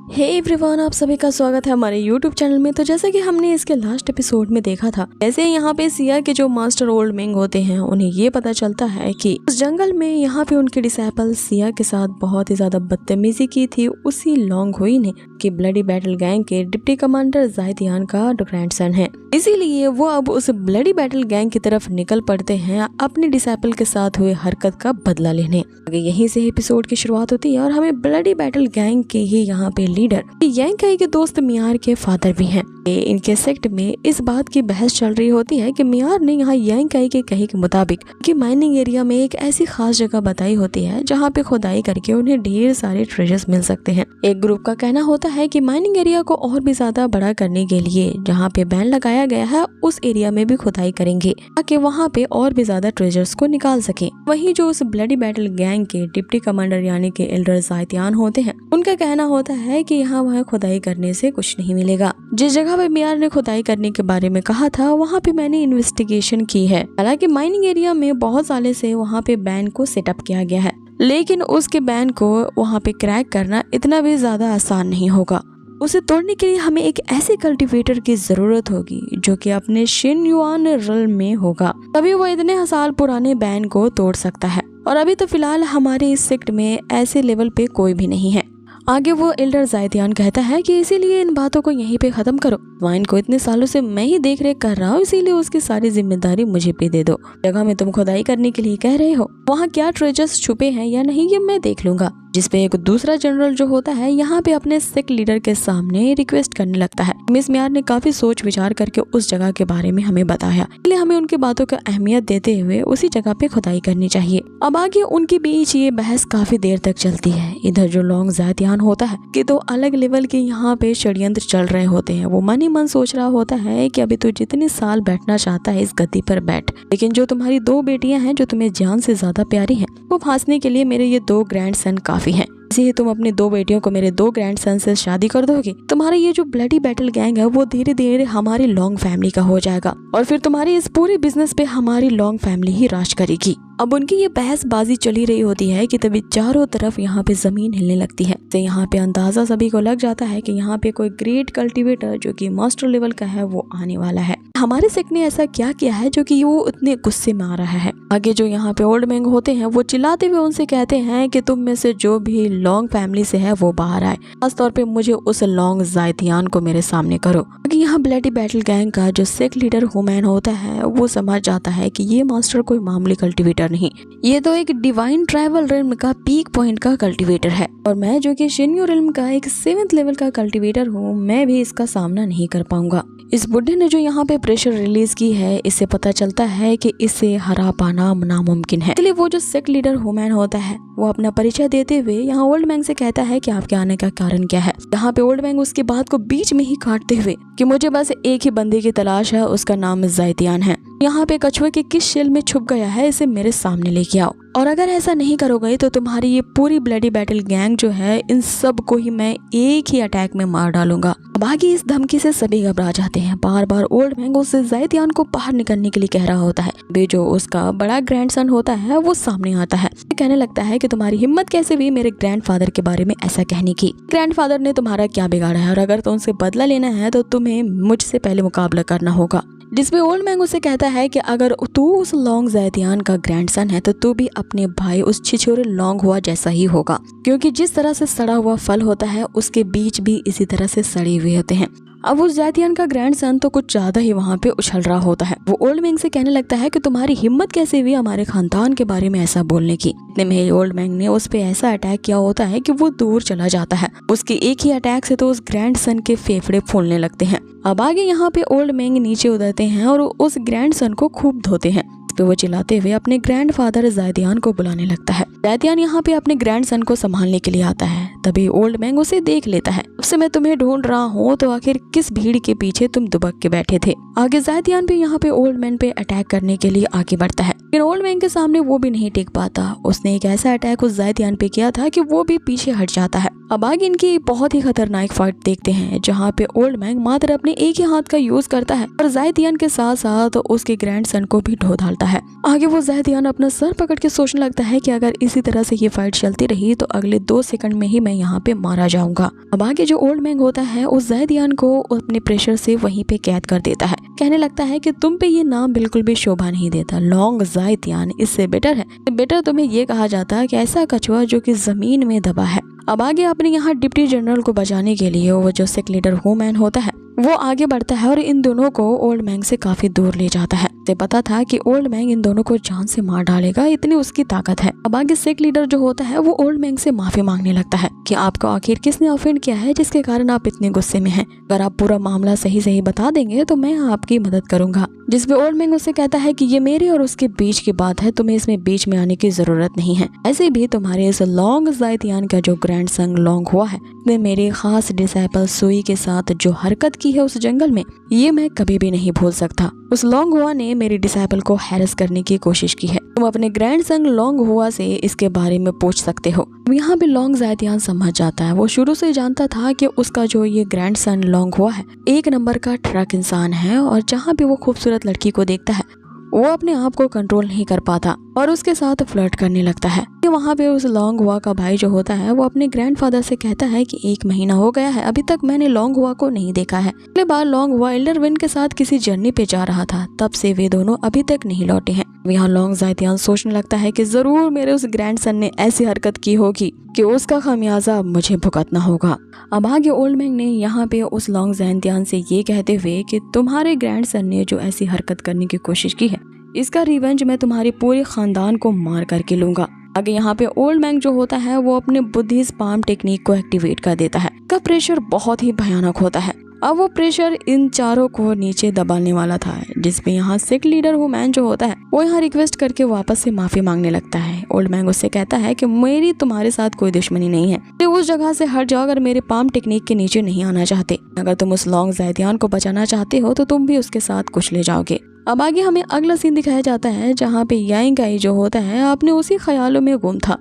Hey everyone, आप सभी का स्वागत है हमारे YouTube चैनल में। तो जैसा कि हमने इसके लास्ट एपिसोड में देखा था, जैसे यहाँ पे सिया के जो मास्टर ओल्ड मेंग होते हैं उन्हें ये पता चलता है कि उस जंगल में यहाँ पे उनके डिसाइपल सिया के साथ बहुत ही ज्यादा बदतमीजी की थी उसी लॉन्ग हुई ने कि ब्लडी बैटल गैंग के डिप्टी कमांडर जायदियान का ग्रैंडसन है। इसीलिए वो अब उस ब्लडी बैटल गैंग की तरफ निकल पड़ते हैं अपने डिसाइपल के साथ हुए हरकत का बदला लेने। आगे यहीं से एपिसोड की शुरुआत होती है और हमें ब्लडी बैटल गैंग के ही यहाँ पे लीडर यांग काई के दोस्त मियार के फादर भी हैं। इनके सेक्ट में इस बात की बहस चल रही होती है कि मियार ने यहाँ यांग काई के कहे के मुताबिक कि माइनिंग एरिया में एक ऐसी खास जगह बताई होती है जहाँ पे खुदाई करके उन्हें ढेर सारे ट्रेजर्स मिल सकते हैं। एक ग्रुप का कहना होता है कि माइनिंग एरिया को और भी ज्यादा बड़ा करने के लिए जहाँ पे बैन लगाया गया है उस एरिया में भी खुदाई करेंगे ताकि वहाँ पे और भी ज्यादा ट्रेजर्स को निकाल सके। वहीं जो उस ब्लडी बैटल गैंग के डिप्टी कमांडर यानी कि एल्डर जायदियान होते हैं, उनका कहना होता है कि यहाँ वहाँ खुदाई करने से कुछ नहीं मिलेगा। जिस जगह पे मियार ने खुदाई करने के बारे में कहा था वहाँ पे मैंने इन्वेस्टिगेशन की है। हालांकि माइनिंग एरिया में बहुत सालों से वहाँ पे बैन को सेटअप किया गया है, लेकिन उसके बैन को वहाँ पे क्रैक करना इतना भी ज्यादा आसान नहीं होगा। उसे तोड़ने के लिए हमें एक ऐसे कल्टीवेटर की जरूरत होगी जो कि अपने शिन युआन रिल्म में होगा, तभी वो इतने साल पुराने बैन को तोड़ सकता है। और अभी तो फिलहाल हमारे इस सेक्ट में ऐसे लेवल पे कोई भी नहीं है। आगे वो एल्डर जायदियान कहता है कि इसीलिए इन बातों को यहीं पे खत्म करो। वाइन को इतने सालों से मैं ही देख रेख कर रहा हूँ, इसीलिए उसकी सारी जिम्मेदारी मुझे पे दे दो। जगह में तुम खुदाई करने के लिए कह रहे हो, वहाँ क्या ट्रेजर्स छुपे हैं या नहीं ये मैं देख लूंगा। जिसपे एक दूसरा जनरल जो होता है यहाँ पे अपने सिख लीडर के सामने रिक्वेस्ट करने लगता है। मिस मियार ने काफी सोच विचार करके उस जगह के बारे में हमें बताया, इसलिए हमें उनकी बातों को अहमियत देते हुए उसी जगह पे खुदाई करनी चाहिए। अब आगे उनके बीच ये बहस काफी देर तक चलती है। इधर जो लॉन्ग जायदियान होता है कि तो अलग लेवल के यहाँ पे षड्यंत्र चल रहे होते हैं। वो मन ही मन सोच रहा होता है कि अभी तू जितने साल बैठना चाहता है इस गद्दी पर बैठ, लेकिन जो तुम्हारी दो बेटियां हैं जो तुम्हें जान से ज्यादा प्यारी हैं, वो फांसने के लिए मेरे ये दो ग्रैंडसन काफी हैं। इसीलिए तुम अपनी दो बेटियों को मेरे दो ग्रैंडसन से शादी कर दोगे। तुम्हारा ये जो ब्लडी बैटल गैंग है वो धीरे धीरे हमारी लॉन्ग फैमिली का हो जाएगा और फिर तुम्हारी इस पूरे बिजनेस पे हमारी लॉन्ग फैमिली ही राज करेगी। अब उनकी ये बहसबाजी चली रही होती है कि तभी चारों तरफ यहाँ पे जमीन हिलने लगती है। तो यहाँ पे अंदाजा सभी को लग जाता है कि यहाँ पे कोई ग्रेट कल्टीवेटर जो कि मास्टर लेवल का है वो आने वाला है। हमारे सेक्ट ने ऐसा क्या किया है जो कि वो इतने गुस्से में आ रहा है। आगे जो यहाँ पे ओल्ड मेंग होते हैं वो चिल्लाते हुए उनसे कहते हैं कि तुम में से जो भी लॉन्ग फैमिली से है वो बाहर आए, खास तौर पे मुझे उस लॉन्ग जायदियान को मेरे सामने करो। यहाँ ब्लडी बैटल गैंग का जो सेक्ट लीडर हुमैन होता है वो समझ जाता है कि ये मास्टर कोई मामूली कल्टीवेटर नहीं, ये तो एक डिवाइन ट्राइबल रिल्म का पीक पॉइंट का कल्टीवेटर है और मैं जो कि शिन्यू रिल्म का एक 7th लेवल का कल्टीवेटर हूँ, मैं भी इसका सामना नहीं कर पाऊंगा। इस बुढ़े ने जो यहाँ पे प्रेशर रिलीज की है, इससे पता चलता है कि इसे हरा पाना नामुमकिन है। इसलिए वो जो सेक्ट लीडर हुमैन होता है वो अपना परिचय देते हुए यहाँ ओल्ड मैंग से कहता है कि आपके आने का कारण क्या है। यहाँ पे ओल्ड मैंग उसकी बात को बीच में ही काटते हुए कि मुझे बस एक ही बंदे की तलाश है, उसका नाम जायदियान है। यहाँ पे कछुए के किस शेल में छुप गया है, इसे मेरे सामने लेके आओ, और अगर ऐसा नहीं करोगे तो तुम्हारी ये पूरी ब्लडी बैटल गैंग जो है इन सब को ही मैं एक ही अटैक में मार डालूंगा। बाकी इस धमकी से सभी घबरा जाते हैं। बार बार ओल्ड मैंग उससे जायदियान को बाहर निकलने के लिए कह रहा होता है। वे जो उसका बड़ा ग्रैंडसन होता है वो सामने आता है, कहने लगता है कि तुम्हारी हिम्मत कैसे हुई मेरे ग्रैंडफादर के बारे में ऐसा कहने की। ग्रैंडफादर ने तुम्हारा क्या बिगाड़ा है और अगर तुमसे बदला लेना है तो तुम्हें मुझसे पहले मुकाबला करना होगा। जिसमें ओल्ड मैंग उसे कहता है कि अगर तू उस लॉन्ग जायदियान का ग्रैंडसन है तो तू भी अपने भाई उस छिछोरे लॉन्ग हुआ जैसा ही होगा, क्योंकि जिस तरह से सड़ा हुआ फल होता है उसके बीज भी इसी तरह से सड़े हुए होते हैं। अब उस जायदियान का ग्रैंडसन तो कुछ ज्यादा ही वहाँ पे उछल रहा होता है। वो ओल्ड मैंग से कहने लगता है कि तुम्हारी हिम्मत कैसे हुई हमारे खानदान के बारे में ऐसा बोलने की। इतने में ओल्ड मैंग ने उस पे ऐसा अटैक किया होता है कि वो दूर चला जाता है। उसके एक ही अटैक से तो उस ग्रैंडसन के फेफड़े फूलने लगते हैं। अब आगे यहाँ पे ओल्ड मैंग नीचे उतरते हैं और उस ग्रैंडसन को खूब धोते हैं। पे वो चिल्लाते हुए अपने ग्रैंडफादर जायदियान को बुलाने लगता है। जायदियान यहाँ पे अपने ग्रैंडसन को संभालने के लिए आता है। तभी ओल्ड मैंग उसे देख लेता है। उससे मैं तुम्हें ढूंढ रहा हूँ, तो आखिर किस भीड़ के पीछे तुम दुबक के बैठे थे। आगे जायदियान भी यहाँ पे ओल्ड मैन पे अटैक करने के लिए आगे बढ़ता है, लेकिन ओल्ड मैन के सामने वो भी नहीं टिक पाता। उसने एक ऐसा अटैक उस जायदियान पे किया था कि वो भी पीछे हट जाता है। अब आगे इनकी बहुत ही खतरनाक फाइट देखते हैं, जहाँ पे ओल्ड मैंग मात्र अपने एक ही हाथ का यूज करता है और ज़ायदियान के साथ साथ उसके ग्रैंडसन को भी ढो डालता है। आगे वो ज़ायदियान अपना सर पकड़ के सोचने लगता है कि अगर इसी तरह से ये फाइट चलती रही तो अगले 2 सेकंड में ही मैं यहाँ पे मारा जाऊंगा। अब आगे जो ओल्ड मैंग होता है उस ज़ायदियान को अपने प्रेशर से वहीं पे कैद कर देता है। कहने लगता है कि तुम पे ये नाम बिल्कुल भी शोभा नहीं देता, लॉन्ग ज़ायदियान, इससे बेटर तुम्हें ये कहा जाता कि ऐसा कछुआ जो कि जमीन में दबा है। अब आगे अपने यहाँ डिप्टी जनरल को बचाने के लिए वो जो सेक लीडर हू मैन होता है वो आगे बढ़ता है और इन दोनों को ओल्ड मैंग से काफी दूर ले जाता है। उसे पता था कि ओल्ड मैंग इन दोनों को जान से मार डालेगा, इतनी उसकी ताकत है। अब आगे सेक लीडर जो होता है वो ओल्ड मैंग से माफी मांगने लगता है कि आपको आखिर किसने ऑफेंड किया है जिसके कारण आप इतने गुस्से में हैं। अगर आप पूरा मामला सही सही बता देंगे तो मैं आपकी मदद करूंगा। जिसपे ओल्ड मैंग उससे कहता है कि ये मेरे और उसके बीच की बात है, तुम्हें इसमें बीच में आने की जरूरत नहीं है। ऐसे भी तुम्हारे इस लॉन्ग ज़ायदियान का जो ग्रैंडसन लॉन्ग हुआ है ने मेरे खास डिसाइपल सुई के साथ जो हरकत की है उस जंगल में, ये मैं कभी भी नहीं भूल सकता। उस लॉन्ग हुआ ने मेरी डिसाइपल को हैरेस करने की कोशिश की है। तुम अपने ग्रैंडसन लॉन्ग हुआ से इसके बारे में पूछ सकते हो। यहाँ पे लॉन्ग ज़ायदियान समझ जाता है। वो शुरू से जानता था कि उसका जो ये ग्रैंडसन लॉन्ग हुआ है 1 नंबर का ट्रक इंसान है और जहाँ भी वो खूबसूरत लड़की को देखता है वो अपने आप को कंट्रोल नहीं कर पाता और उसके साथ फ्लर्ट करने लगता है। वहाँ पे उस लॉन्ग हुआ का भाई जो होता है वो अपने ग्रैंडफादर से कहता है कि 1 महीना हो गया है, अभी तक मैंने लॉन्ग हुआ को नहीं देखा है। अगले बार लॉन्ग हुआ एल्डर विन के साथ किसी जर्नी पे जा रहा था, तब से वे दोनों अभी तक नहीं लौटे हैं। यहाँ लॉन्ग ज़ायदियान सोचने लगता है कि जरूर मेरे उस ग्रैंडसन ने ऐसी हरकत की होगी कि उसका खामियाजा मुझे भुगतना होगा। अब आगे ओल्ड मैंग ने यहाँ पे उस लॉन्ग ज़ायदियान से ये कहते हुए कि तुम्हारे ग्रैंडसन ने जो ऐसी हरकत करने की कोशिश की है इसका रिवेंज मैं तुम्हारे पूरे खानदान को मार करके लूंगा। आगे यहाँ पे ओल्ड मैंग जो होता है वो अपने बुद्धिस्ट पाम टेक्निक को एक्टिवेट कर देता है। का प्रेशर बहुत ही भयानक होता है। अब वो प्रेशर इन चारों को नीचे दबाने वाला था, जिसमें यहाँ सेक लीडर हू मैन जो होता है वो यहाँ रिक्वेस्ट करके वापस से माफी मांगने लगता है। ओल्ड मैंग उससे कहता है कि मेरी तुम्हारे साथ कोई दुश्मनी नहीं है, तो उस जगह से हट जाओ अगर मेरे पाम टेक्निक के नीचे नहीं आना चाहते। अगर तुम उस लॉन्ग ज़ायदियान को बचाना चाहते हो तो तुम भी उसके साथ कुछ ले जाओगे। अब आगे हमें अगला सीन दिखाया जाता है जहाँ पे यांग काई जो होता है आपने उसी ख्यालों में गुम था।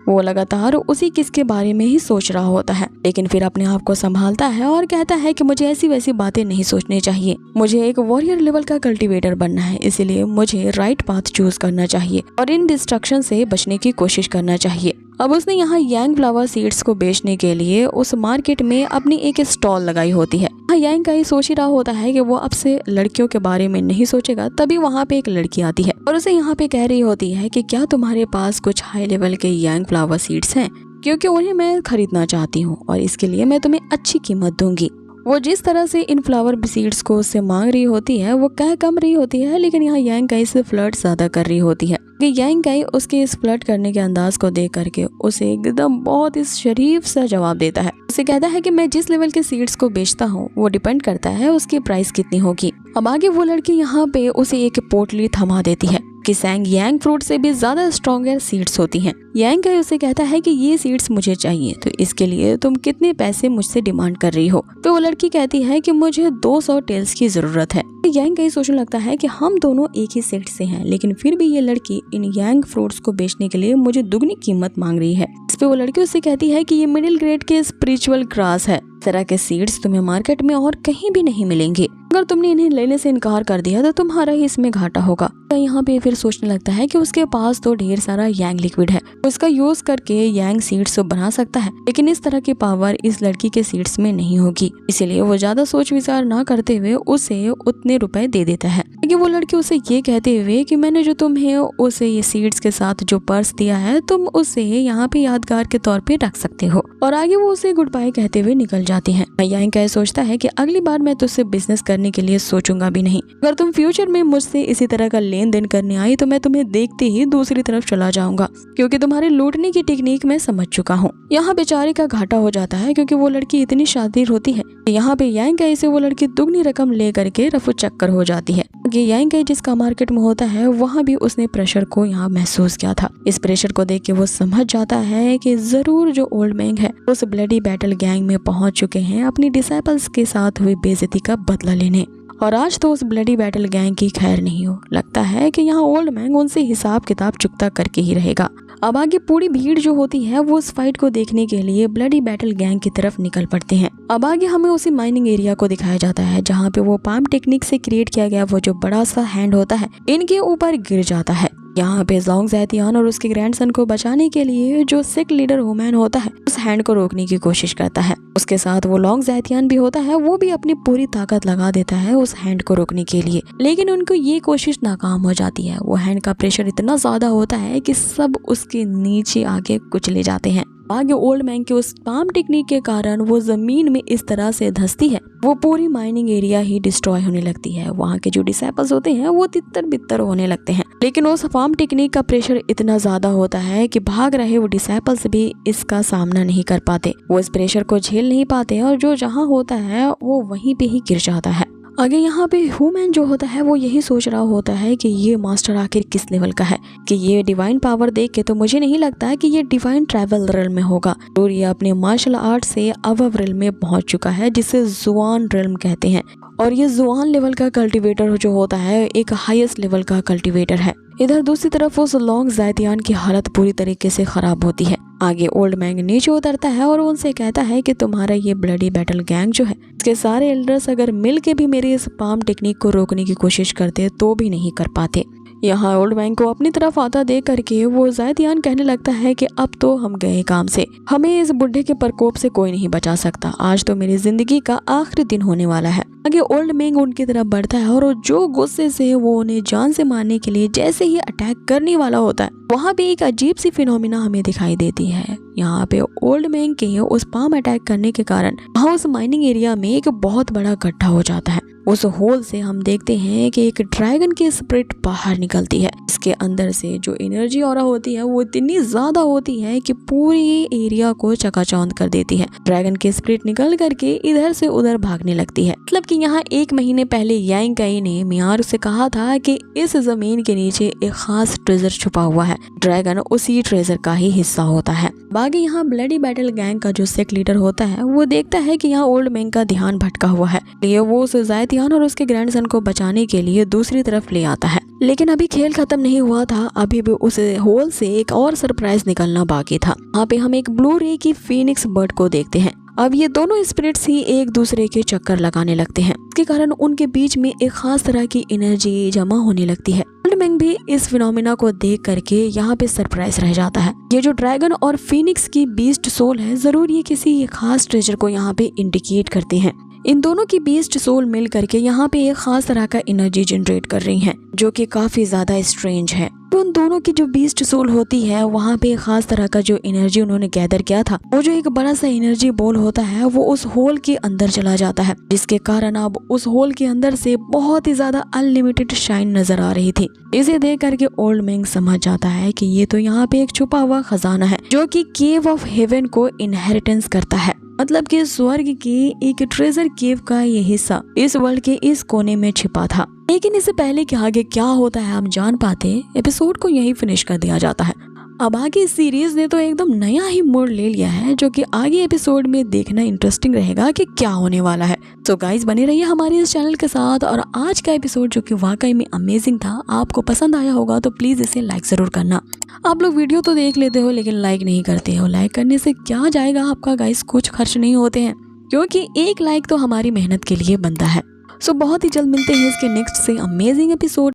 वो लगातार उसी किस के बारे में ही सोच रहा होता है, लेकिन फिर अपने आप को संभालता है और कहता है कि मुझे ऐसी वैसी बातें नहीं सोचनी चाहिए। मुझे एक वॉरियर लेवल का कल्टीवेटर बनना है, इसीलिए मुझे राइट पाथ चूज करना चाहिए और इन डिस्ट्रक्शन से बचने की कोशिश करना चाहिए। अब उसने यहाँ यांग फ्लावर सीड्स को बेचने के लिए उस मार्केट में अपनी एक स्टॉल लगाई होती है। यांग काई सोच ही रहा होता है कि वो अब से लड़कियों के बारे में नहीं सोचेगा। तभी वहाँ पे एक लड़की आती है और उसे यहाँ पे कह रही होती है कि क्या तुम्हारे पास कुछ हाई लेवल के यांग फ्लावर सीड्स हैं, क्योंकि उन्हें मैं खरीदना चाहती हूँ और इसके लिए मैं तुम्हें अच्छी कीमत दूंगी। वो जिस तरह से इन फ्लावर सीड्स को उससे मांग रही होती है वो कह कम रही होती है, लेकिन यहाँ यांग काई से फ्लर्ट ज्यादा कर रही होती है। यांग काई उसके इस फ्लर्ट करने के अंदाज को देख करके उसे एकदम बहुत ही शरीफ सा जवाब देता है। उसे कहता है कि मैं जिस लेवल के सीड्स को बेचता हूँ वो डिपेंड करता है उसकी प्राइस कितनी होगी। अब आगे वो लड़की यहाँ पे उसे एक पोटली थमा देती है कि सैंग यांग फ्रूट से भी ज्यादा स्ट्रॉन्गर सीड्स होती हैं। यांग काई उसे कहता है कि ये सीड्स मुझे चाहिए, तो इसके लिए तुम कितने पैसे मुझसे डिमांड कर रही हो। तो वो लड़की कहती है कि मुझे 200 टेल्स की जरूरत है। यांग काई सोचने लगता है कि हम दोनों एक ही सेक्ट से हैं, लेकिन फिर भी ये लड़की इन यांग फ्रूट्स को बेचने के लिए मुझे दुगनी कीमत मांग रही है। इस पे वो लड़की उससे कहती है कि ये मिडिल ग्रेड के स्पिरिचुअल ग्रास है, इस तरह के सीड्स तुम्हें मार्केट में और कहीं भी नहीं मिलेंगे। अगर तुमने इन्हें लेने से इनकार कर दिया तो तुम्हारा ही इसमें घाटा होगा। यहाँ पे फिर सोचने लगता है कि उसके पास तो ढेर सारा यांग लिक्विड है, उसका यूज करके यांग सीड्स तो बना सकता है, लेकिन इस तरह की पावर इस लड़की के सीड्स में नहीं होगी। इसीलिए वो ज्यादा सोच विचार ना करते हुए उसे उतने रुपए दे देता है। लेकिन वो लड़की उसे ये कहते हुए कि मैंने जो तुम्हें उसे ये सीड्स के साथ जो पर्स दिया है तुम उसे यहाँ पे यादगार के तौर पे रख सकते हो। और आगे वो उसे गुड बाय कहते हुए निकल जाती है। यांग काई सोचता है कि अगली बार मैं तुझसे बिजनेस करने के लिए सोचूंगा भी नहीं। अगर तुम फ्यूचर में मुझसे इसी तरह का लेन देन करने आई तो मैं तुम्हें देखते ही दूसरी तरफ चला जाऊंगा, क्योंकि तुम्हारे लूटने की टेक्निक मैं समझ चुका हूँ। यहाँ बेचारे का घाटा हो जाता है क्योंकि वो लड़की इतनी शातिर होती है। यहाँ पे यांग काई से वो लड़की दुगनी रकम ले करके रफू चक्कर हो जाती है। यांग काई जिसका मार्केट में होता है वहाँ भी उसने प्रेशर को यहाँ महसूस किया था। इस प्रेशर को देख के वो समझ जाता है कि जरूर जो ओल्ड मैंग है उस ब्लडी बैटल गैंग में पहुंच चुके हैं अपनी डिसाइपल्स के साथ हुई बेइज्जती का बदला लेने। और आज तो उस ब्लडी बैटल गैंग की खैर नहीं हो। लगता है कि यहाँ ओल्ड मैंग उनसे हिसाब किताब चुकता करके ही रहेगा। अब आगे पूरी भीड़ जो होती है वो उस फाइट को देखने के लिए ब्लडी बैटल गैंग की तरफ निकल पड़ते हैं। अब आगे हमें उसी माइनिंग एरिया को दिखाया जाता है जहाँ पे वो पाम टेक्निक से क्रिएट किया गया वो जो बड़ा सा हैंड होता है इनके ऊपर गिर जाता है। यहाँ पे जोंग ज़ैतियान और उसके ग्रैंडसन को बचाने के लिए जो सिख लीडर हुमैन होता है उस हैंड को रोकने की कोशिश करता है। उसके साथ वो लोंग ज़ैतियान भी होता है, वो भी अपनी पूरी ताकत लगा देता है उस हैंड को रोकने के लिए, लेकिन उनको ये कोशिश नाकाम हो जाती है। वो हैंड का प्रेशर इतना ज्यादा होता है कि सब उसके नीचे आके कुचले जाते हैं। आगे ओल्ड मैन के उस पाम टेक्निक के कारण वो जमीन में इस तरह से धंसती है, वो पूरी माइनिंग एरिया ही डिस्ट्रॉय होने लगती है। वहाँ के जो डिसाइपल्स होते हैं वो तितर बितर होने लगते हैं, लेकिन उस पाम टेक्निक का प्रेशर इतना ज्यादा होता है कि भाग रहे वो डिसाइपल्स भी इसका सामना नहीं कर पाते। वो इस प्रेशर को झेल नहीं पाते और जो जहाँ होता है वो वहीं पे ही गिर जाता है। आगे यहाँ पे ह्यूमन जो होता है वो यही सोच रहा होता है कि ये मास्टर आखिर किस लेवल का है, कि ये डिवाइन पावर देख के तो मुझे नहीं लगता है कि ये डिवाइन ट्रैवल रिल्म में होगा, और ये अपने मार्शल आर्ट से अबव रिल्म में पहुंच चुका है जिसे जुआन रिल्म कहते हैं। और ये जुआन लेवल का कल्टीवेटर जो होता है एक हाईएस्ट लेवल का कल्टीवेटर है। इधर दूसरी तरफ उस लोंग ज़ैतियान की हालत पूरी तरीके से खराब होती है। आगे ओल्ड मैंग नीचे उतरता है और उनसे कहता है कि तुम्हारा ये ब्लडी बैटल गैंग जो है इसके सारे एल्डर्स अगर मिल के भी मेरे इस पाम टेक्निक को रोकने की कोशिश करते तो भी नहीं कर पाते। यहाँ ओल्ड मैंग को अपनी तरफ आता देख करके वो ज़ैतियान कहने लगता है कि अब तो हम गए काम से, हमें इस बुढ़े के प्रकोप से कोई नहीं बचा सकता, आज तो मेरी जिंदगी का आखिरी दिन होने वाला है। आगे ओल्ड मैंग उनकी तरफ बढ़ता है और जो गुस्से से वो उन्हें जान से मारने के लिए जैसे ही अटैक करने वाला होता है वहाँ पे एक अजीब सी फिनोमिना हमें दिखाई देती है। यहाँ पे ओल्ड मैंग के उस पाम अटैक करने के कारण वहाँ उस माइनिंग एरिया में एक बहुत बड़ा गड्ढा हो जाता है। उस होल से हम देखते हैं कि एक ड्रैगन की स्पिरिट बाहर निकलती है। इसके अंदर से जो एनर्जी ऑरा होती है वो इतनी ज्यादा होती है कि पूरी एरिया को चकाचौंध कर देती है। ड्रैगन की स्पिरिट निकल करके इधर से उधर भागने लगती है। मतलब कि यहाँ 1 महीने पहले यांग काई ने मियार से कहा था कि इस जमीन के नीचे एक खास ट्रेजर छुपा हुआ है, ड्रैगन उसी ट्रेजर का ही हिस्सा होता है। बाकी यहाँ ब्लडी बैटल गैंग का जो सिख लीडर होता है वो देखता है कि यहाँ ओल्ड मैंग का ध्यान भटका हुआ है, ये वो उस ज़ैतियान और उसके ग्रैंडसन को बचाने के लिए दूसरी तरफ ले आता है। लेकिन अभी खेल खत्म नहीं हुआ था, अभी भी उस होल से एक और सरप्राइज निकलना बाकी था। यहाँ पे हम एक ब्लू रे की फीनिक्स बर्ड को देखते हैं। अब ये दोनों स्पिरिट्स ही एक दूसरे के चक्कर लगाने लगते हैं, इसके कारण उनके बीच में एक खास तरह की एनर्जी जमा होने लगती है। ओल्ड मैंग भी इस फिनोमिना को देख करके यहाँ पे सरप्राइज रह जाता है। ये जो ड्रैगन और फीनिक्स की बीस्ट सोल है जरूर ये किसी खास ट्रेजर को यहाँ पे इंडिकेट करते हैं। इन दोनों की बीस्ट सोल मिल करके यहाँ पे एक खास तरह का एनर्जी जनरेट कर रही हैं, जो कि काफी ज्यादा स्ट्रेंज है। तो उन दोनों की जो बीस्ट सोल होती है वहाँ पे एक खास तरह का जो एनर्जी उन्होंने गैदर किया था वो जो एक बड़ा सा एनर्जी बॉल होता है वो उस होल के अंदर चला जाता है, जिसके कारण अब उस होल के अंदर से बहुत ही ज्यादा अनलिमिटेड शाइन नजर आ रही थी। इसे देख करके ओल्ड मैंग समझ जाता है कि ये तो यहाँ पे एक छुपा हुआ खजाना है जो कि केव ऑफ हेवन को इनहेरिटेंस करता है। मतलब कि स्वर्ग की एक ट्रेजर केव का ये हिस्सा इस वर्ल्ड के इस कोने में छिपा था। लेकिन इससे पहले कि आगे क्या होता है हम जान पाते, एपिसोड को यही फिनिश कर दिया जाता है। अब आगे इस सीरीज ने तो एकदम नया ही मोड़ ले लिया है, जो कि आगे एपिसोड में देखना इंटरेस्टिंग रहेगा कि क्या होने वाला है। तो गाइज बने रहिए हमारे इस चैनल के साथ। और आज का एपिसोड जो कि वाकई में अमेजिंग था, आपको पसंद आया होगा तो प्लीज इसे लाइक जरूर करना। आप लोग वीडियो तो देख लेते हो लेकिन लाइक नहीं करते हो। लाइक करने से क्या जाएगा आपका गाइज, कुछ खर्च नहीं होते हैं, क्योंकि एक लाइक तो हमारी मेहनत के लिए बनता है। सो बहुत ही जल्द मिलते हैं इसके नेक्स्ट से अमेजिंग एपिसोड।